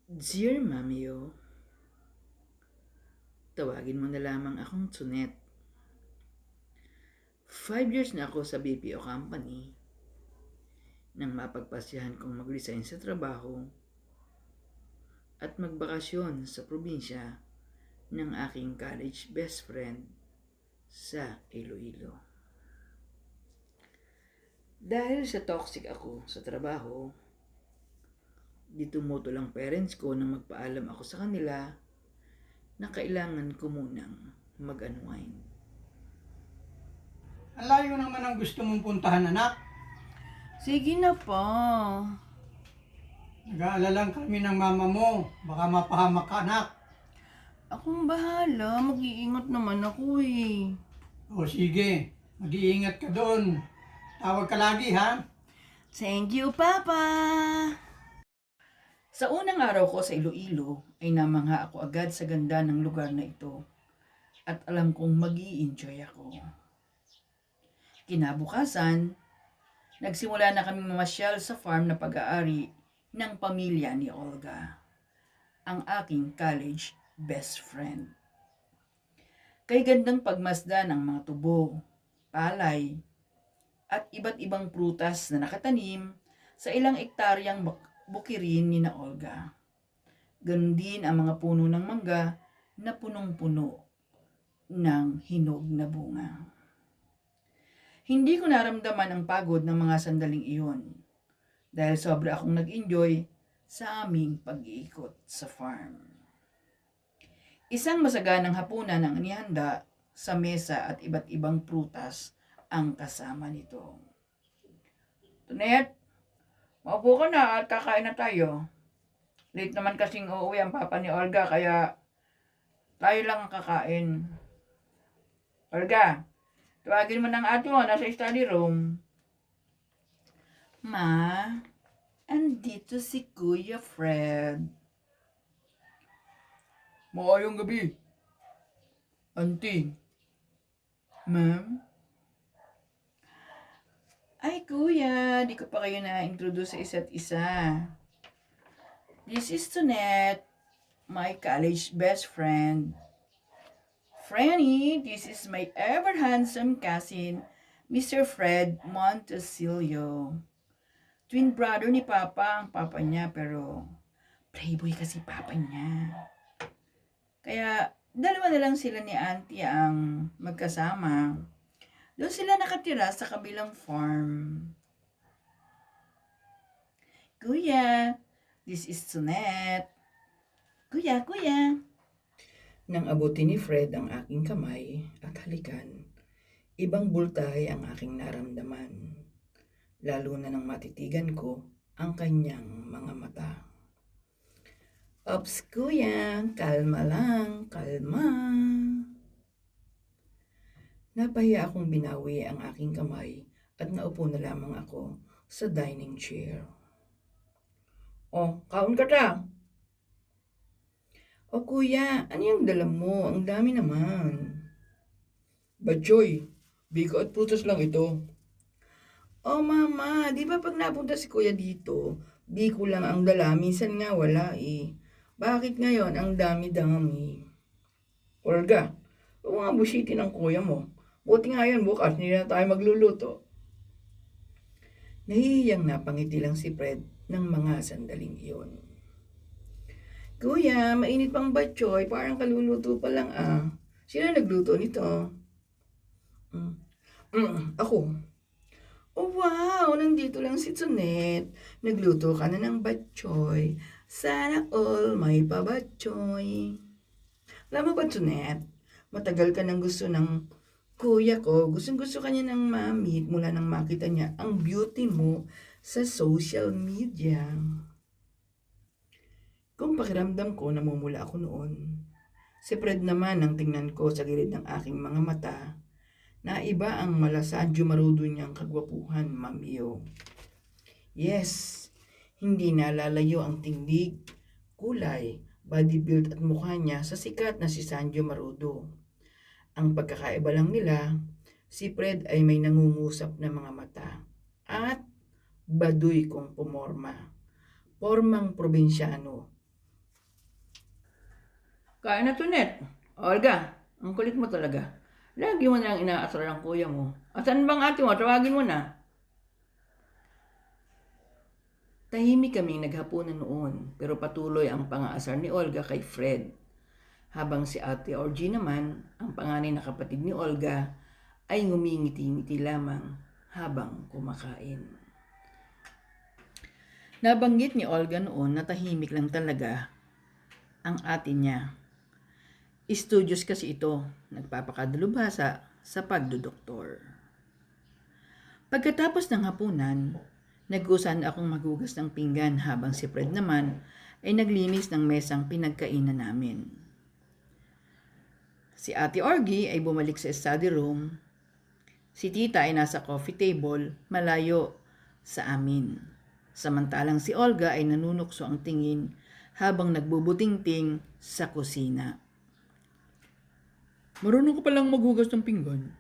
Dear Mamio, tawagin mo na lamang akong Tsunet. 5 years na ako sa BPO company nang mapagpasyahan kong mag-resign sa trabaho at magbakasyon sa probinsya ng aking college best friend sa Iloilo. Dahil sa toxic ako sa trabaho, di tumutol ang parents ko nang magpaalam ako sa kanila na kailangan ko munang mag-unwind. Ang layo naman ang gusto mong puntahan, anak. Sige na pa. Nag-aalala kami ng mama mo. Baka mapahamak ka, anak. Akong bahala, mag-iingat naman ako eh. O sige, mag-iingat ka doon. Tawag ka lagi, ha? Thank you, Papa! Sa unang araw ko sa Iloilo ay namangha ako agad sa ganda ng lugar na ito at alam kong mag-i-enjoy ako. Kinabukasan, nagsimula na kaming mamasyal sa farm na pag-aari ng pamilya ni Olga, ang aking college best friend. Kay gandang pagmasdan ng mga tubo, palay, at iba't ibang prutas na nakatanim sa ilang ektaryang bukirin ni na Olga. Ganon din ang mga puno ng mangga na punong-puno ng hinog na bunga. Hindi ko naramdaman ang pagod ng mga sandaling iyon dahil sobra akong nag-enjoy sa aming pag-iikot sa farm. Isang masaganang hapunan ang inihanda sa mesa at iba't ibang prutas ang kasama nito. Tunet, maupo ka na at kakain na tayo. Late naman kasing uuwi ang papa ni Olga kaya tayo lang ang kakain. Olga, tawagin mo ng ate mo, nasa study room. Ma, andito si Kuya Fred. Maayong gabi. Auntie. Ma'am? Ay kuya, di ko pa kayo na-introduce sa isa't isa. This is Tonet, my college best friend. Franny, this is my ever handsome cousin, Mr. Fred Montesilio. Twin brother ni Papa ang papa niya pero playboy kasi papa niya. Kaya dalawa na lang sila ni Auntie ang magkasama. Doon sila nakatira sa kabilang farm. Kuya, this is Sunet. Kuya. Nang abutin ni Fred ang aking kamay at halikan, ibang bultahe ang aking naramdaman. Lalo na nang matitigan ko ang kanyang mga mata. Ops kuya, kalma lang, kalma. Napahiya akong binawi ang aking kamay at naupo na lamang ako sa dining chair. Oh, kaon ka ta. O kuya, ano yung dala mo? Ang dami naman. Batchoy, bigo at prutas lang ito. Oh mama, di ba pag napunta si kuya dito, biko lang ang dala, minsan nga wala eh. Bakit ngayon ang dami-dami? Olga, huwag nga busitin ng kuya mo. Buti nga yan, bukas hindi na tayo magluluto. Nahihiyang napangiti lang si Fred ng mga sandaling iyon. Kuya, mainit pang batchoy, parang kaluluto pa lang ah. Sino nagluto nito? Ako. Oh wow, nandito lang si Tunet. Nagluto ka na ng batchoy. Sana all may pabatchoy. Alam mo ba, Tunet? Matagal ka nang gusto ng kuya ko. Gustong-gusto ka niya ng mamit mula nang makita niya ang beauty mo sa social media. Kung pakiramdam ko, namumula ako noon. Si Fred naman ang tingnan ko sa gilid ng aking mga mata na iba ang malasadyo marudo niyang kagwapuhan, Mamiyo. Yes, hindi nalalayo ang tindig, kulay, body build at mukha niya sa sikat na si Sanjo Marudo. Ang pagkakaiba lang nila, si Fred ay may nangungusap na mga mata at baduy kong pumorma. Pormang probinsyano, Kain na to, Net. Olga, ang kulit mo talaga. Lagi mo na lang inaasar ang kuya mo. Asan bang ate mo? Tawagin mo na. Tahimik kaming naghapunan noon, pero patuloy ang pangaasar ni Olga kay Fred. Habang si Ate Orgy naman, ang panganay na kapatid ni Olga, ay ngumingiti-ngiti lamang habang kumakain. Nabanggit ni Olga noon na tahimik lang talaga ang ate niya. Studios kasi ito, nagpapakadalubhasa sa pagdodoktor. Pagkatapos ng hapunan, nag-usan akong magugas ng pinggan habang si Fred naman ay naglinis ng mesang pinagkainan namin. Si Ate Orgy ay bumalik sa study room. Si Tita ay nasa coffee table malayo sa amin. Samantalang si Olga ay nanunukso ang tingin habang nagbubutingting sa kusina. Marunong ka palang maghugas ng pinggan.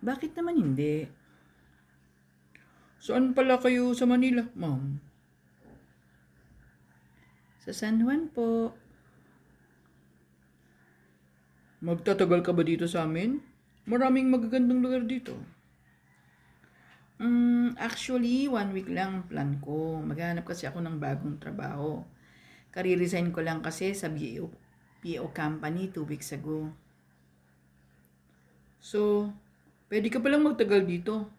Bakit naman hindi? Saan pala kayo sa Manila, ma'am? Sa San Juan po. Magtatagal ka ba dito sa amin? Maraming magagandang lugar dito. Actually, 1 week lang ang plan ko. Maghanap kasi ako ng bagong trabaho. Kari-resign ko lang kasi sa BO company 2 weeks ago. So, pwede ka palang magtagal dito.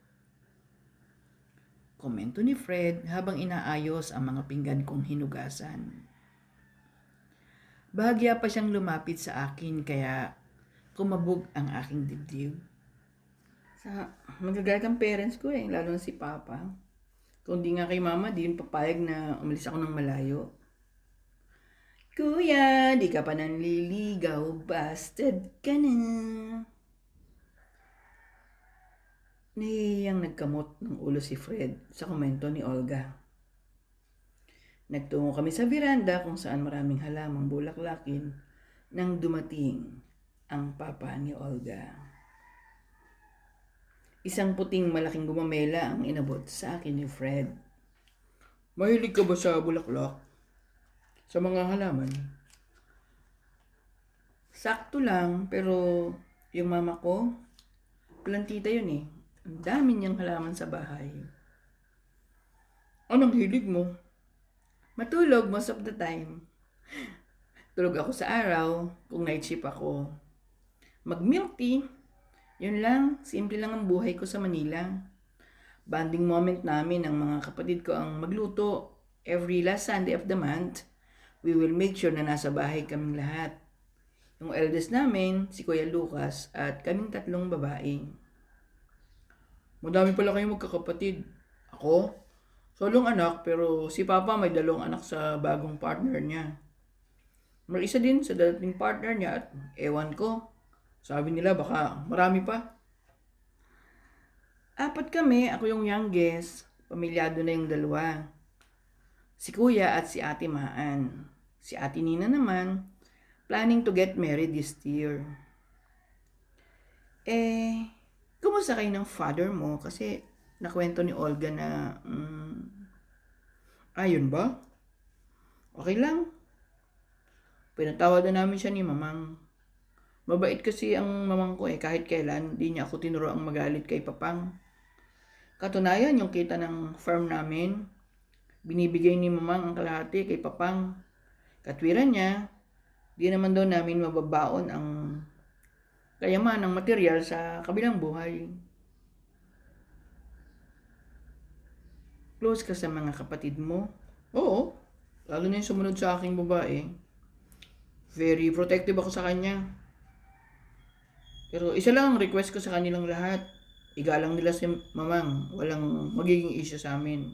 Komento ni Fred habang inaayos ang mga pinggan kong hinugasan. Bahagya pa siyang lumapit sa akin kaya kumabog ang aking dibdib. Magagalit ang parents ko lalo na si Papa. Kung di nga kay Mama, di yung papayag na umalis ako ng malayo. Kuya, di ka pa nanliligaw, busted ka na. Nahihiyang nagkamot ng ulo si Fred sa komento ni Olga. Nagtungo kami sa veranda kung saan maraming halamang bulaklakin nang dumating ang papa ni Olga. Isang puting malaking gumamela ang inabot sa akin ni Fred. Mahilig ka ba sa bulaklak? Sa mga halaman? Sakto lang, pero yung mama ko, plantita yun. Ang dami niyang halaman sa bahay. Anong hilig mo? Matulog most of the time. Tulog ako sa araw kung night shift ako. Mag-milk tea. Yun lang, simple lang ang buhay ko sa Manila. Bonding moment namin ng mga kapatid ko ang magluto. Every last Sunday of the month, we will make sure na nasa bahay kaming lahat. Yung eldest namin, si Kuya Lucas, at kaming 3 babae. Madami pala kayong magkakapatid. Ako? Solong anak, pero si Papa may 2 anak sa bagong partner niya. May isa din sa dating partner niya at ewan ko. Sabi nila baka marami pa. 4 kami, ako yung youngest. Pamilyado na yung 2. Si Kuya at si Ate Maan. Si Ate Nina naman, planning to get married this year. Kumusta kayo ng father mo? Kasi nakwento ni Olga na, ayun ba? Okay lang. Pinatawad na namin siya ni Mamang. Mabait kasi ang mamang ko kahit kailan, di niya ako tinuro ang magalit kay Papang. Katunayan, yung kita ng farm namin, binibigay ni Mamang ang kalahati kay Papang. Katwiran niya, di naman daw namin mababaon ang kayaman ng material sa kabilang buhay. Close ka sa mga kapatid mo? Oo, lalo na yung sumunod sa aking babae. Very protective ako sa kanya. Pero isa lang ang request ko sa kanilang lahat. Igalang nila si Mamang. Walang magiging issue sa amin.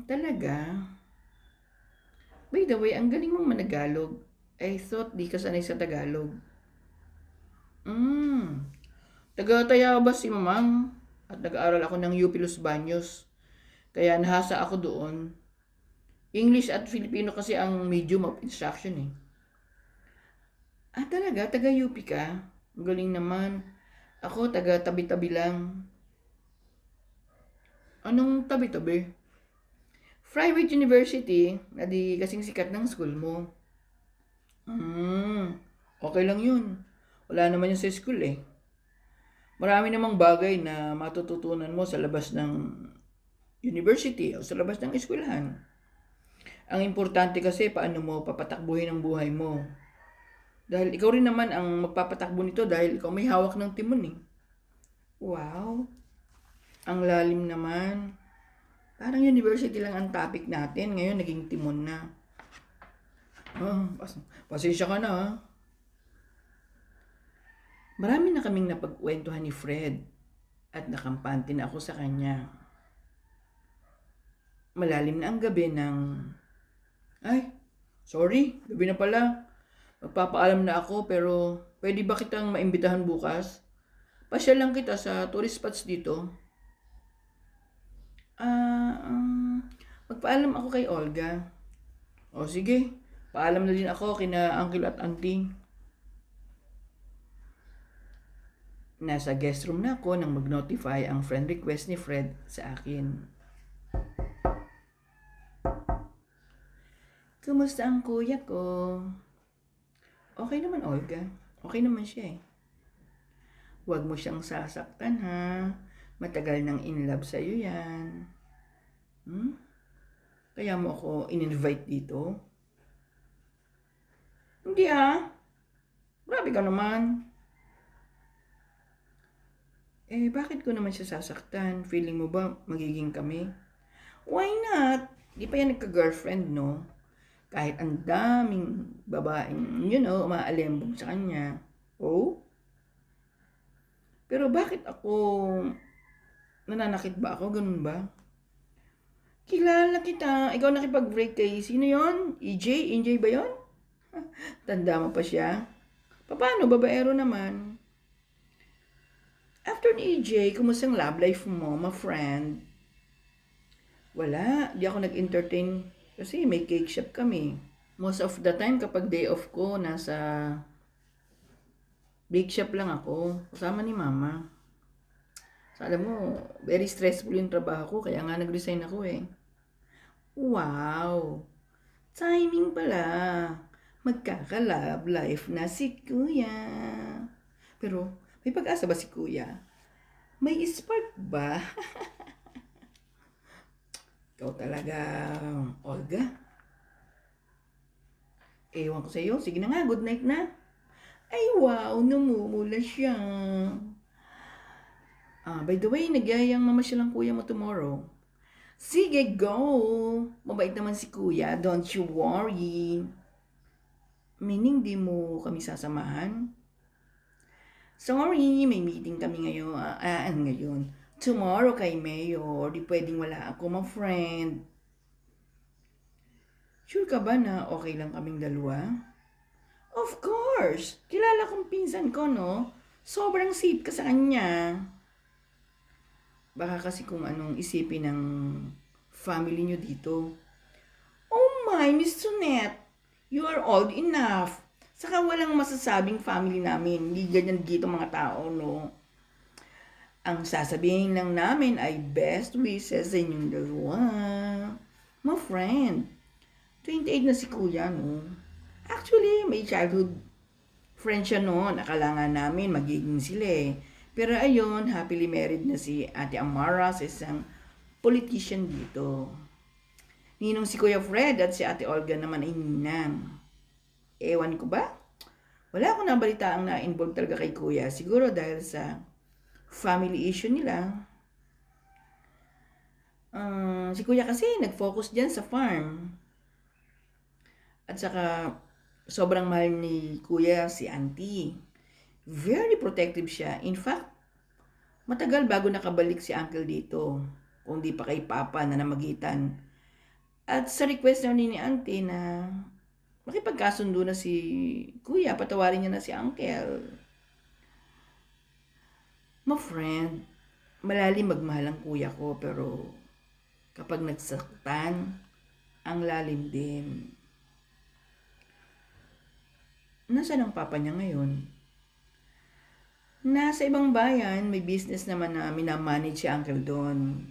Talaga? By the way, ang galing mong managalog. I thought di ka sanay sa Tagalog. Taga-Taya ba si Mamang? At nag-aaral ako ng UP Los Baños. Kaya nahasa ako doon. English at Filipino kasi ang medium of instruction Talaga? Taga-UP ka? Ang galing naman. Ako, taga-tabi-tabi lang. Anong tabi-tabi? Private university, na di kasing sikat ng school mo. Okay lang yun. Wala naman yun sa school eh. Marami namang bagay na matututunan mo sa labas ng university o sa labas ng eskwelahan. Ang importante kasi paano mo papatakbuhin ang buhay mo. Dahil ikaw rin naman ang magpapatakbo nito dahil ikaw may hawak ng timon eh. Wow! Ang lalim naman. Parang university lang ang topic natin. Ngayon naging timon na. Pasensya ka na ha. Marami na kaming napagkwentuhan ni Fred at nakampante na ako sa kanya. Malalim na ang gabi ng... Ay, sorry, gabi na pala. Magpapaalam na ako pero pwede ba kitang maimbitahan bukas? Pasyal lang kita sa tourist spots dito. Magpaalam ako kay Olga. O sige, paalam na din ako kina uncle at auntie. Nasa guest room na ako nang mag-notify ang friend request ni Fred sa akin. Kumusta ang kuya ko? Okay naman, Olga. Okay naman siya eh. Huwag mo siyang sasaktan ha. Matagal nang in love sa'yo yan. Kaya mo ako in-invite dito? Hindi ah. Grabe ka naman. Bakit ko naman siya sasaktan? Feeling mo ba magiging kami? Why not? Di pa yan nagka-girlfriend, no? Kahit ang daming babaeng, umaalembog sa kanya. Oh? Pero bakit ako, nananakit ba ako? Ganun ba? Kilala kita. Ikaw nakipag-break kay, sino yon? EJ? EJ ba yon? Tanda mo pa siya? Paano? Babaero naman. After ni EJ, kumusta ang love life mo, my friend? Wala, di ako nag-entertain kasi may cake shop kami. Most of the time kapag day off ko, nasa bake shop lang ako, kasama ni mama. So, alam mo, very stressful yung trabaho ko, kaya nga nag-resign ako eh. Wow! Timing pala. Magkaka-love life na si kuya. Pero, may pag-asa ba si kuya? May spark ba? Ikaw talaga, Olga. Ewan ko sa iyo. Sige na nga, good night na. Ay, wow, namumula siya. By the way, nagyayang mamasyal ang kuya mo tomorrow. Sige, go! Mabait naman si kuya, don't you worry. Meaning, di mo kami sasamahan? Sorry, may meeting kami ngayon. Ngayon. Tomorrow kay Mayor. Di pwedeng wala ako, my friend. Sure ka ba na okay lang kaming dalawa? Of course! Kilala kong pinsan ko, no? Sobrang safe ka sa kanya. Baka kasi kung anong isipin ng family nyo dito. Oh my, Miss Sunette! You are old enough. Saka walang masasabing family namin. Hindi ganyan dito mga tao, no? Ang sasabihin lang namin ay best wishes sa inyong dalawa. My friend, 28 na si kuya, no? Actually, may childhood friend siya noon. Akala nga namin magiging sila eh. Pero ayun, happily married na si Ate Amara sa isang politician dito. Ninong si Kuya Fred at si Ate Olga naman ay ninang. Ewan ko ba? Wala akong nabalitaang na-involve talaga kay Kuya. Siguro dahil sa family issue nila. Si Kuya kasi nag-focus dyan sa farm. At saka sobrang mahal ni Kuya si Auntie. Very protective siya. In fact, matagal bago nakabalik si Uncle dito. Kung di pa kay Papa na namagitan. At sa request na ni Auntie na makipagkasundo na si Kuya, patawarin niya na si Uncle. My friend, malalim magmahal ang kuya ko pero kapag nagsaktan, ang lalim din. Nasaan ang papa niya ngayon? Nasa ibang bayan, may business naman na minamanage si Uncle doon.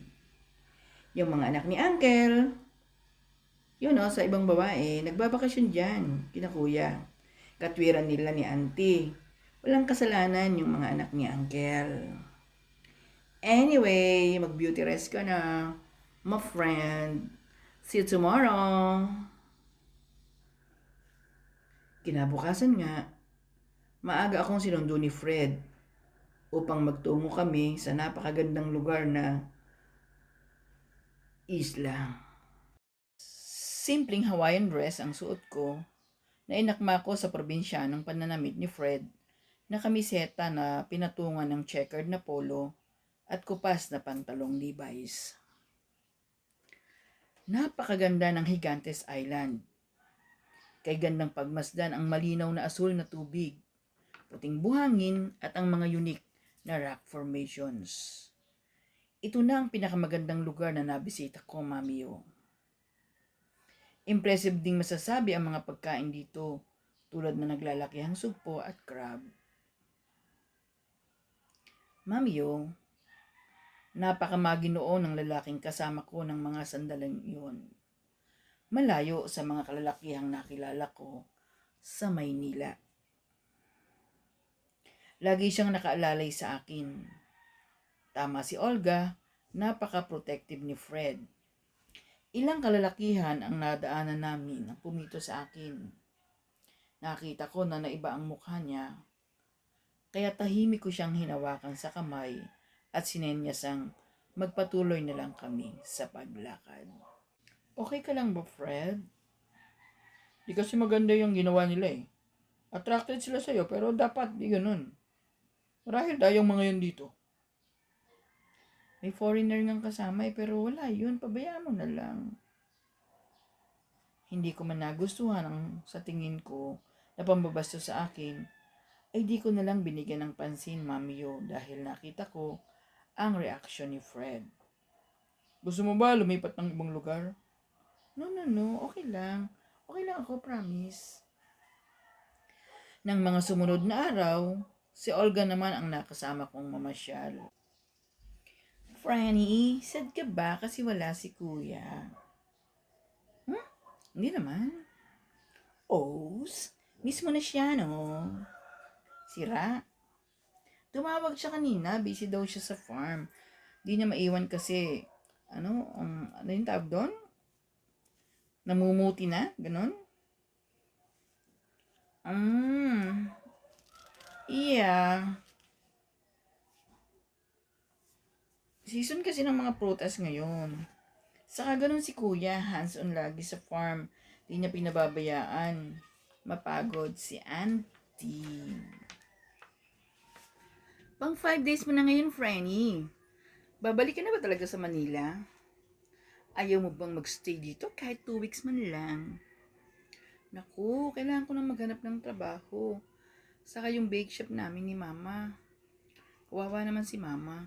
Yung mga anak ni Uncle, Yun sa ibang babae, nagbabakasyon dyan, kina kuya. Katwiran nila ni auntie. Walang kasalanan yung mga anak ni uncle. Anyway, mag-beauty rest ka na, my friend. See you tomorrow. Kinabukasan nga, maaga akong sinundo ni Fred upang magtungo kami sa napakagandang lugar na isla. Simpleng Hawaiian dress ang suot ko na inakma ko sa probinsyanong pananamit ni Fred na kamiseta na pinatungan ng checkered na polo at kupas na pantalong Levi's. Napakaganda ng Gigantes Island. Kay gandang pagmasdan ang malinaw na asul na tubig, puting buhangin at ang mga unique na rock formations. Ito na ang pinakamagandang lugar na nabisita ko, Mamiyo. Impressive ding masasabi ang mga pagkain dito, tulad na naglalakihang sugpo at crab. Mamiyo, napakamaginoon ng lalaking kasama ko ng mga sandaling iyon. Malayo sa mga kalalakihang nakilala ko sa Maynila. Lagi siyang nakaalalay sa akin. Tama si Olga, napaka-protective ni Fred. Ilang kalalakihan ang nadaanan namin ang pumito sa akin. Nakita ko na naiba ang mukha niya, kaya tahimik ko siyang hinawakan sa kamay at sinenyasang magpatuloy na lang kami sa paglakad. Okay ka lang ba, Fred? Di kasi maganda yung ginawa nila eh. Attracted sila sa'yo pero dapat di ganun. Marahil tayong mga yun dito. May foreigner ngang kasama pero wala yun. Pabayaan mo na lang. Hindi ko man nagustuhan ang sa tingin ko na pambabasto sa akin, ay di ko na lang binigyan ng pansin, Mamiyo, dahil nakita ko ang reaksyon ni Fred. Gusto mo ba lumipat ng ibang lugar? No. Okay lang. Okay lang ako, promise. Nang mga sumunod na araw, si Olga naman ang nakasama kong mamasyal. Franny, sad ka ba kasi wala si kuya? Hindi naman. Miss mo na siya, no? Sira. Tumawag siya kanina, busy daw siya sa farm. Di niya maiwan kasi, ano yung tawag doon? Namumuti na, ganun? Yeah. Season kasi ng mga prutas ngayon. Saka ganun si kuya, hands-on lagi sa farm. Di niya pinababayaan. Mapagod si auntie. Pang 5 days mo na ngayon, Franny. Babalik ka na ba talaga sa Manila? Ayaw mo bang magstay dito kahit 2 weeks man lang? Naku, kailangan ko na maghanap ng trabaho. Saka yung bake shop namin ni Mama. Kawawa naman si Mama.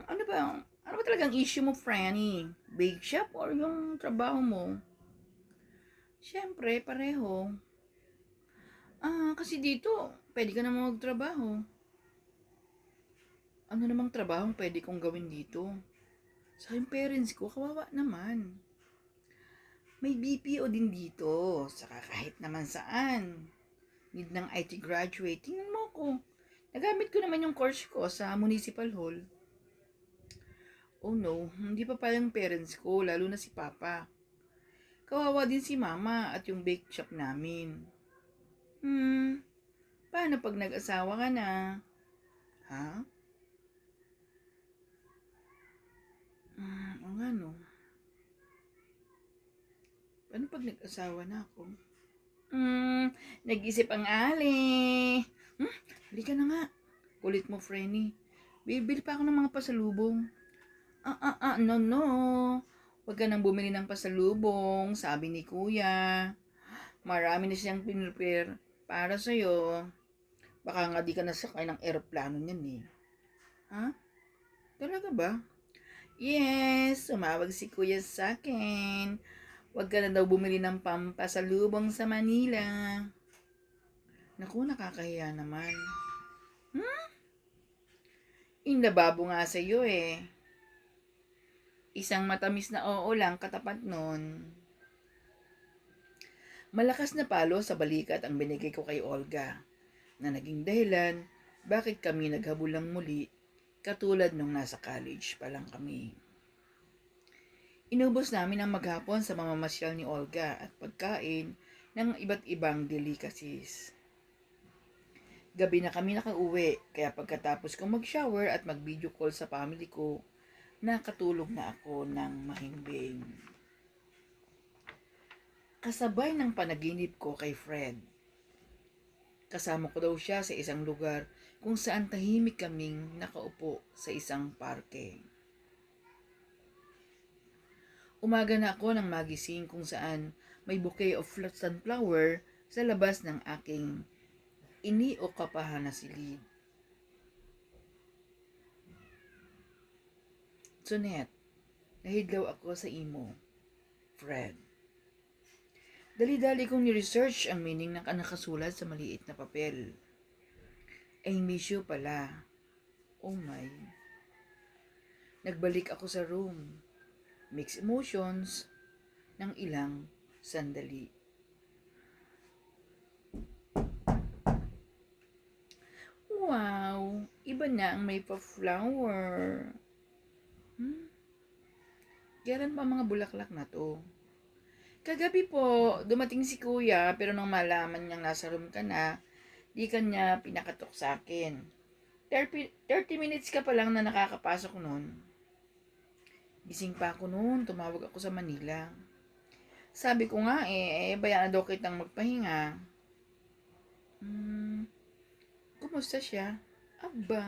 Ano ba talagang issue mo, Franny? Bake shop or yung trabaho mo? Siyempre, pareho. Kasi dito, pwede ka naman magtrabaho. Ano namang trabaho pwede kong gawin dito? Sa yung parents ko, kawawa naman. May BPO din dito, saka kahit naman saan. Need ng IT graduate, tingnan mo ko. Nagamit ko naman yung course ko sa municipal hall. Oh no, hindi pa pala yung parents ko, lalo na si Papa. Kawawa din si Mama at yung bake shop namin. Paano pag nag-asawa ka na? Ha? O nga no. Paano pag nag-asawa na ako? Nag-isip ang ali. Halika na nga. Kulit mo, Frenny. Bibili pa ako ng mga pasalubong. No. Huwag ka nang bumili ng pasalubong, sabi ni Kuya. Marami na siyang pinrepare para sa'yo. Baka nga di ka nasakay ng aeroplano niyan eh. Ha? Talaga ba? Yes, sumawag si Kuya sa akin. Huwag ka na daw bumili ng pampasalubong sa Manila. Naku, nakakahiya naman. Inlababo nga sa'yo eh. Isang matamis na oo lang katapat nun. Malakas na palo sa balikat ang binigay ko kay Olga na naging dahilan bakit kami naghabulang muli katulad nung nasa college pa lang kami. Inubos namin ang maghapon sa mamamasyal ni Olga at pagkain ng iba't ibang delicacies. Gabi na kami nakauwi, kaya pagkatapos kong mag-shower at mag-video call sa family ko, nakatulog na ako ng mahimbing. Kasabay ng panaginip ko kay Fred. Kasama ko daw siya sa isang lugar kung saan tahimik kaming nakaupo sa isang parke. Umaga na ako nang magising kung saan may bouquet of sunflower sa labas ng aking iniukapahan na silid. Sunet, nahidlaw ako sa imo, Fred. Dali-dali kong ni-research ang meaning ng nakasulat sa maliit na papel. I miss you pala. Oh my. Nagbalik ako sa room. Mixed emotions ng ilang sandali. Wow, iba na ang may pa-flower. Kailan pa mga bulaklak na to? Kagabi po, dumating si kuya pero nung malaman niyang nasa room ka na, di kanya pinakatok sa akin. 30 minutes ka pa lang na nakakapasok nun. Gising pa ako noon, tumawag ako sa Manila. Sabi ko nga bayan na daw kitang magpahinga. Kumusta siya? Aba,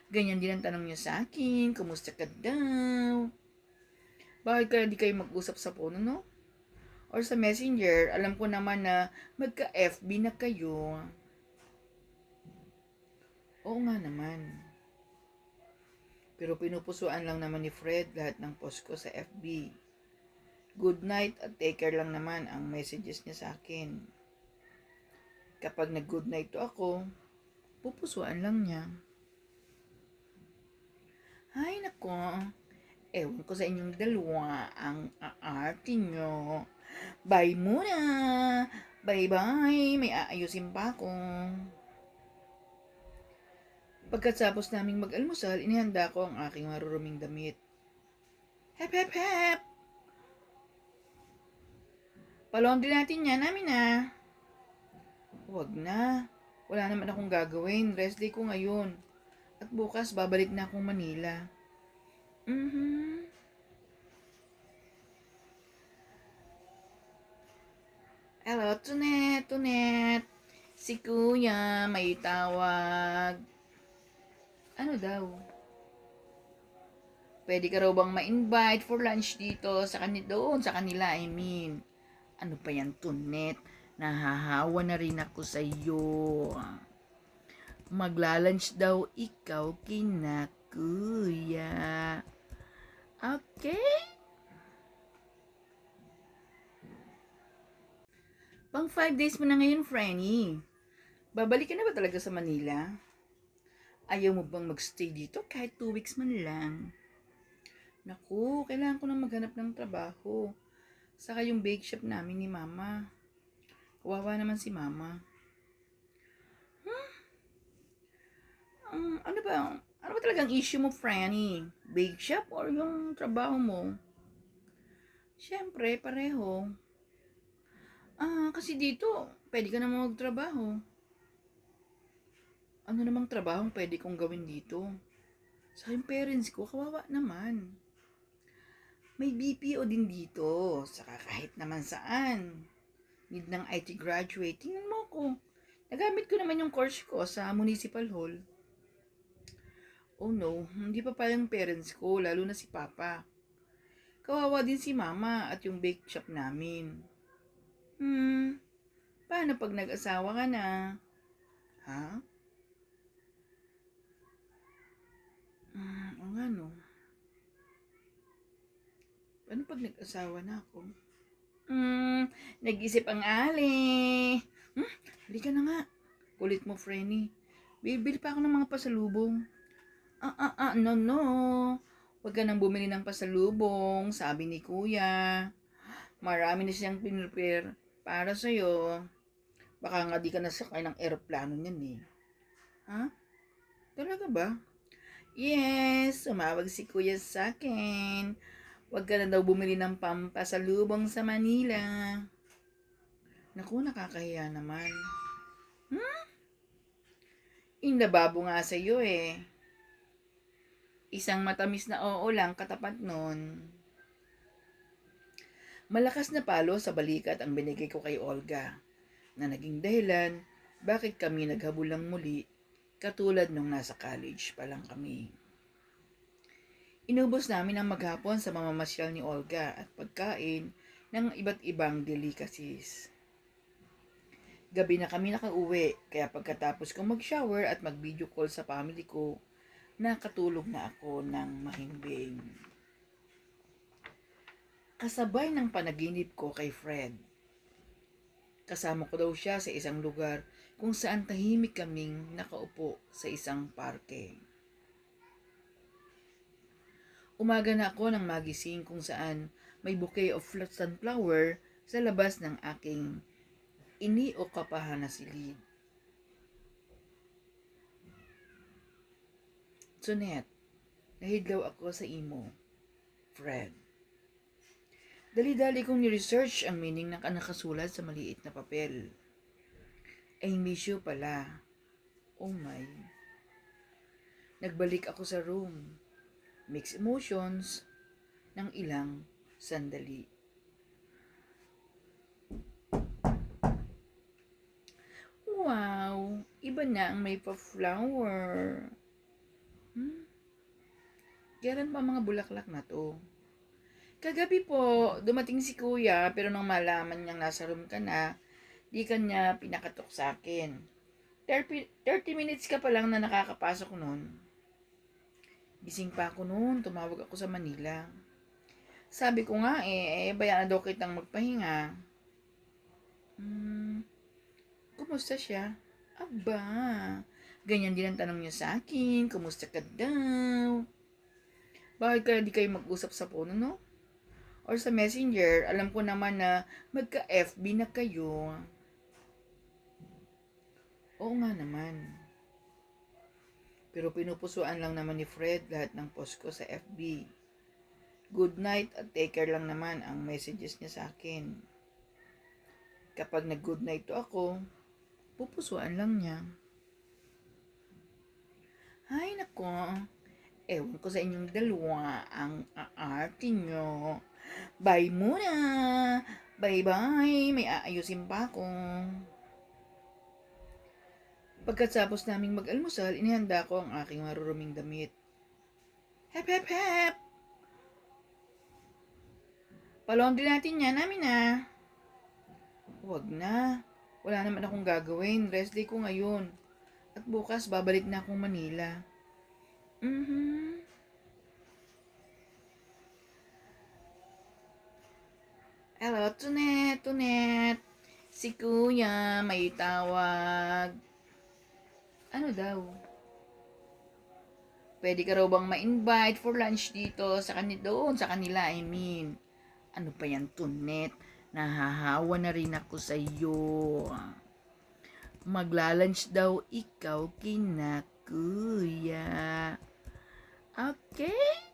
ganyan din ang tanong niya sa akin, kumusta ka daw? Bakit kaya di kayo mag-usap sa phone, no? Or sa messenger, alam ko naman na magka-FB na kayo. Oo nga naman. Pero pinupusuan lang naman ni Fred lahat ng post ko sa FB. Good night at take care lang naman ang messages niya sa akin. Kapag nag-good night to ako, pupusuan lang niya. Ay nako, ewan ko sa inyong dalawa ang aarte nyo. Bye muna! Bye-bye! May aayusin pa ako. Pagkatapos naming mag-almusal, inihanda ko ang aking maruruming damit. Hep, hep, hep! Palondri natin yan, namin na. Huwag na. Wala naman akong gagawin. Rest day ko ngayon. At bukas, babalik na akong Manila. Hello, Tunet. Si Kuya, may tawag. Ano daw? Pwede ka raw bang ma-invite for lunch dito sa kanila, I mean. Ano pa yan, Tunet? Nahahawa na rin ako sa iyo. Magla-lunch daw ikaw kina Kuya. Okay? Pang 5 days mo na ngayon, Franny. Babalik ka na ba talaga sa Manila? Ayaw mo bang magstay dito kahit 2 weeks man lang? Naku, kailangan ko na maghanap ng trabaho. Saka yung bake shop namin ni Mama. Kawawa naman si Mama. Ano ba talagang issue mo, Franny? Bake shop or yung trabaho mo? Siyempre, pareho. Kasi dito, pwede ka naman magtrabaho. Ano namang trabaho pwede kong gawin dito? Sa yung parents ko, kawawa naman. May BPO din dito, saka kahit naman saan. Need ng IT graduate, tingnan mo ko. Nagamit ko naman yung course ko sa municipal hall. Oh no, hindi pa yung parents ko, lalo na si Papa. Kawawa din si Mama at yung bake shop namin. Paano pag nag-asawa ka na? Ha? O nga no. Paano pag nag-asawa na ako? Nag-isip ang ali. Halika na nga. Kulit mo, Frenny. Bibili pa ako ng mga pasalubong. No. Huwag ka nang bumili ng pasalubong, sabi ni kuya. Marami na siyang pinrepare para sa'yo. Baka nga di ka nasakay ng eroplano niyan eh. Ha? Talaga ba? Yes, sumawag si kuya sa akin. Huwag ka na daw bumili ng pampasalubong sa Manila. Naku, nakakahiya naman. Inababo nga sa'yo eh. Isang matamis na oo lang katapat nun. Malakas na palo sa balikat ang binigay ko kay Olga na naging dahilan bakit kami naghabulang muli katulad nung nasa college pa lang kami. Inubos namin ang maghapon sa mamamasyal ni Olga at pagkain ng iba't ibang delicacies. Gabi na kami nakauwi, kaya pagkatapos kong mag-shower at mag-video call sa family ko, nakatulog na ako ng mahimbing. Kasabay ng panaginip ko kay Fred. Kasama ko daw siya sa isang lugar kung saan tahimik kaming nakaupo sa isang parke. Umaga na ako nang magising kung saan may bouquet of sunflower sa labas ng aking iniukapahan na silid. Sunet, nahidlaw ako sa imo, Fred. Dali-dali kong ni-research ang meaning ng nakasulat sa maliit na papel. I miss you pala. Oh my. Nagbalik ako sa room. Mixed emotions ng ilang sandali. Wow, iba na ang may pa-flower. Kailan pa mga bulaklak na to? Kagabi po, dumating si kuya pero nang malaman niyang nasa room ka na, di kanya pinakatok sa akin. 30 minutes ka pa lang na nakakapasok nun. Gising pa ako noon, tumawag ako sa Manila. Sabi ko nga bayaan na daw kitang magpahinga. Kumusta siya? Aba, ganyan din ang tanong niya sa akin, kumusta ka daw? Bakit kaya di kayo mag-usap sa phone, no? Or sa messenger, alam ko naman na magka-FB na kayo. Oo nga naman. Pero pinupusuan lang naman ni Fred lahat ng post ko sa FB. Good night at take care lang naman ang messages niya sa akin. Kapag nag-good night to ako, pupusuan lang niya. Ay nako, ewan ko sa inyong dalawa ang aarte nyo. Bye muna. Bye-bye. May aayusin pa ako. Pagkatapos naming mag-almusal, inihanda ko ang aking maruruming damit. Hep, hep, hep! Palondri natin yan, namin na. Huwag na. Wala naman akong gagawin. Rest day ko ngayon. At bukas, babalik na akong Manila. Hello, Tunet. Si Kuya, may tawag. Ano daw? Pwede ka raw bang ma-invite for lunch dito sa kanila, I mean. Ano pa yan, Tunet? Nahahawa na rin ako sa iyo. Magla-lunch daw ikaw kina Kuya. Okay?